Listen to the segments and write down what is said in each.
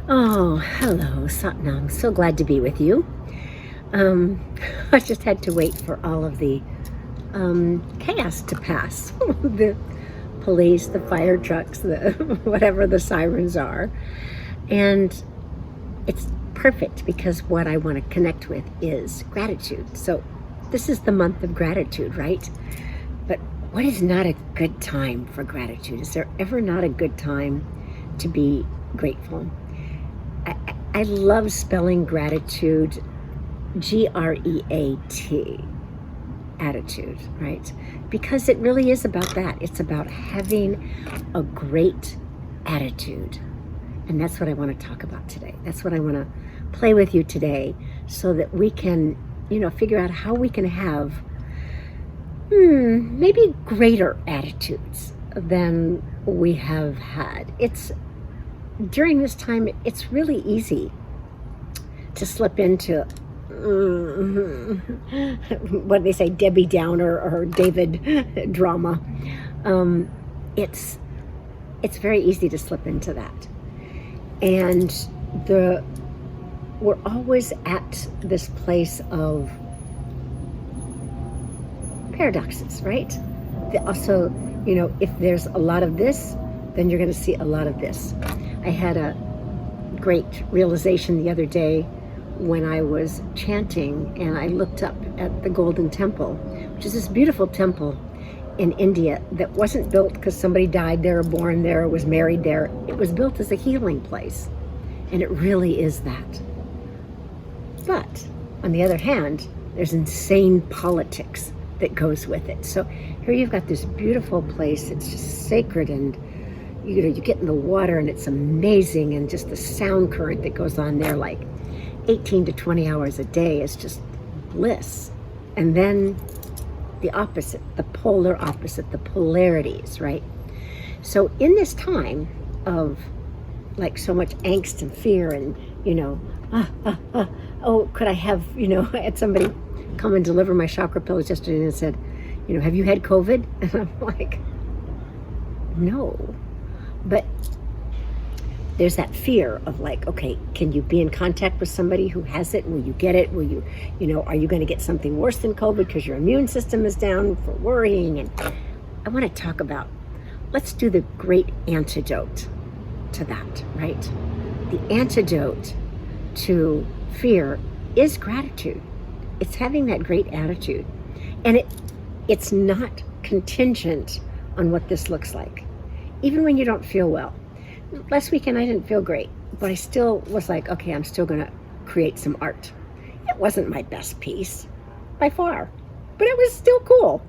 Oh, hello, Satnam. So glad to be with you. I just had to wait for all of the chaos to pass. The police, the fire trucks, the whatever the sirens are. And it's perfect because what I want to connect with is gratitude. So this is the month of gratitude, right? But what is not a good time for gratitude? Is there ever not a good time to be grateful? I love spelling gratitude, Great, attitude, right? Because it really is about that. It's about having a great attitude. And that's what I want to talk about today. That's what I want to play with you today so that we can, figure out how we can have maybe greater attitudes than we have had. During this time, it's really easy to slip into what do they say, Debbie Downer or David drama. It's very easy to slip into that, and we're always at this place of paradoxes, right? Also, if there's a lot of this, then you're going to see a lot of this. I had a great realization the other day when I was chanting and I looked up at the Golden Temple, which is this beautiful temple in India that wasn't built because somebody died there or born there or was married there. It was built as a healing place, and it really is that. But on the other hand, there's insane politics that goes with it. So here you've got this beautiful place. It's just sacred, and you get in the water and it's amazing, and just the sound current that goes on there, like 18 to 20 hours a day, is just bliss. And then the opposite, the polar opposite, the polarities, right? So in this time of like so much angst and fear and, oh, could I have, I had somebody come and deliver my chakra pillows yesterday and said, have you had COVID? And I'm like, no. But there's that fear of like, okay, can you be in contact with somebody who has it? Will you get it? Will you, are you going to get something worse than COVID because your immune system is down for worrying? And I want to talk about, let's do the great antidote to that, right? The antidote to fear is gratitude. It's having that great attitude. And it's not contingent on what this looks like. Even when you don't feel well. Last weekend I didn't feel great, but I still was like, okay, I'm still gonna create some art. It wasn't my best piece, by far, but it was still cool.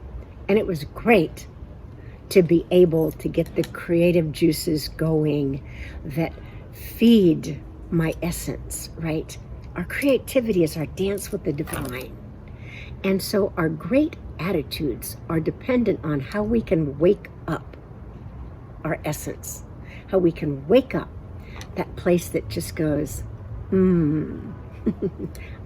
And it was great to be able to get the creative juices going that feed my essence, right? Our creativity is our dance with the divine. And so our great attitudes are dependent on how we can wake up our essence, how we can wake up that place that just goes,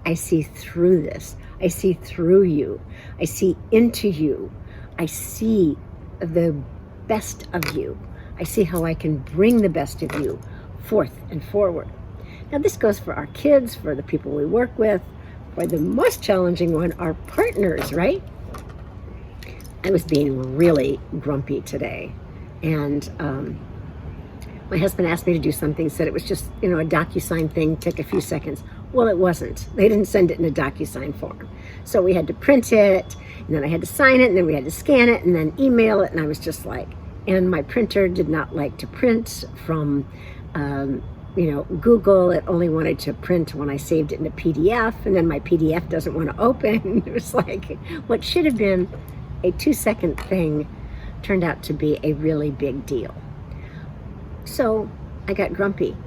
I see through this. I see through you. I see into you. I see the best of you. I see how I can bring the best of you forth and forward. Now this goes for our kids, for the people we work with, for the most challenging one, our partners, right? I was being really grumpy today. And my husband asked me to do something, said it was just, a DocuSign thing, take a few seconds. Well, it wasn't. They didn't send it in a DocuSign form. So we had to print it, and then I had to sign it, and then we had to scan it, and then email it, and I was just like, and my printer did not like to print from, Google. It only wanted to print when I saved it in a PDF, and then my PDF doesn't want to open. It was like, what should have been a 2-second thing turned out to be a really big deal. So I got grumpy,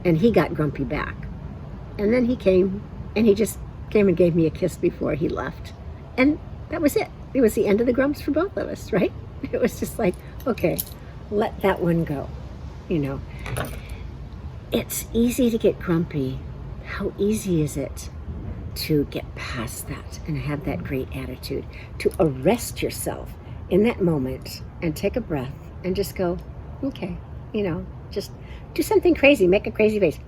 and he got grumpy back. And then he came, and he just came and gave me a kiss before he left. And that was it. It was the end of the grumps for both of us, right? It was just like, okay, let that one go. It's easy to get grumpy. How easy is it to get past that and have that great attitude, to arrest yourself in that moment and take a breath and just go, okay, just do something crazy, make a crazy face.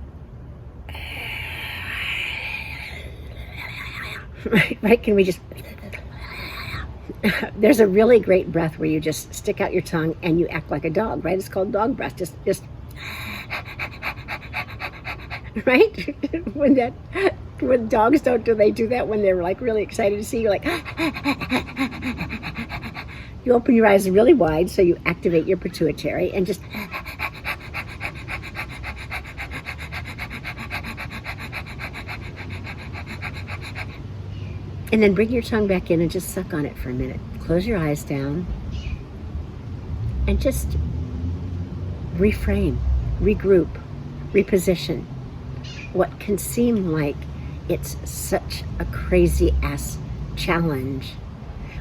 Right? Can we just... There's a really great breath where you just stick out your tongue and you act like a dog, right? It's called dog breath. Just right? When dogs don't do, they do that when they're like really excited to see you, like you open your eyes really wide so you activate your pituitary and just and then bring your tongue back in and just suck on it for a minute. Close your eyes down and just reframe, regroup, reposition what can seem like it's such a crazy ass challenge.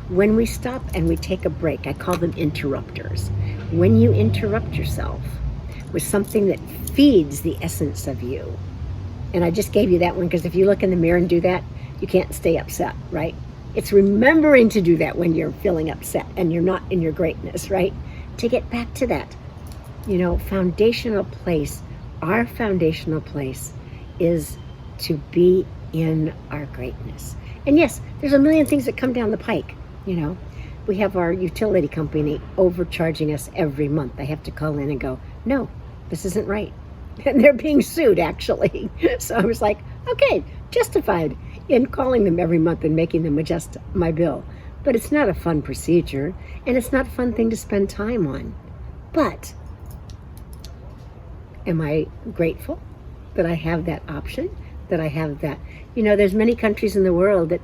When we stop and we take a break, I call them interrupters. When you interrupt yourself with something that feeds the essence of you, and I just gave you that one because if you look in the mirror and do that, you can't stay upset, right? It's remembering to do that when you're feeling upset and you're not in your greatness, right? To get back to that, foundational place. Our foundational place is to be in our greatness. And yes, there's a million things that come down the pike. We have our utility company overcharging us every month. I have to call in and go, no, this isn't right. And they're being sued, actually. So I was like, okay, justified in calling them every month and making them adjust my bill. But it's not a fun procedure, and it's not a fun thing to spend time on. But am I grateful that I have that option, that I have that? There's many countries in the world that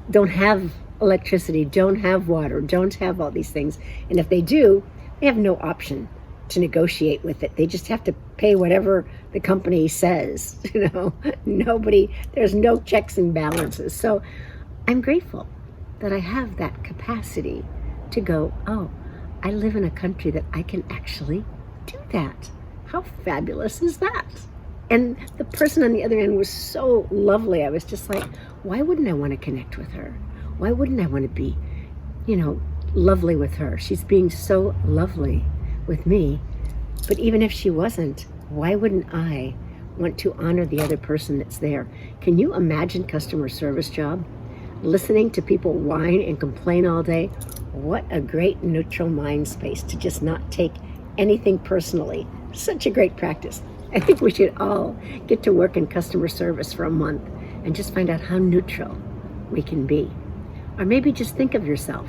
don't have electricity, don't have water, don't have all these things. And if they do, they have no option to negotiate with it. They just have to pay whatever the company says. There's no checks and balances. So I'm grateful that I have that capacity to go, oh, I live in a country that I can actually do that. How fabulous is that? And the person on the other end was so lovely. I was just like, why wouldn't I want to connect with her? Why wouldn't I want to be, lovely with her? She's being so lovely with me. But even if she wasn't, why wouldn't I want to honor the other person that's there? Can you imagine customer service job? Listening to people whine and complain all day? What a great neutral mind space to just not take anything personally. Such a great practice. I think we should all get to work in customer service for a month and just find out how neutral we can be. Or maybe just think of yourself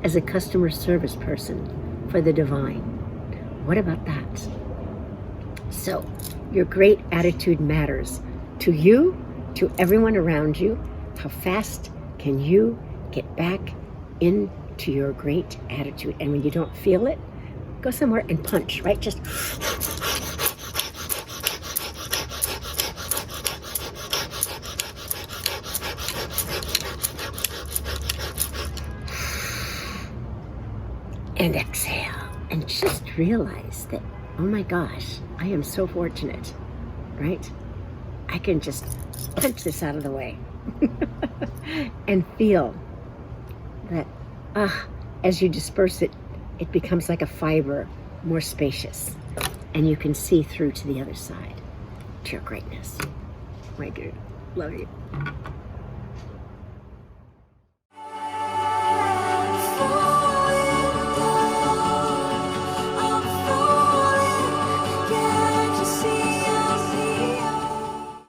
as a customer service person for the divine. What about that? So, your great attitude matters to you, to everyone around you. How fast can you get back into your great attitude? And when you don't feel it, go somewhere and punch, right? Just and exhale and just realize that, oh my gosh, I am so fortunate, right? I can just punch this out of the way and feel that as you disperse it, it becomes like a fiber, more spacious, and you can see through to the other side, to your greatness. My dude, love you.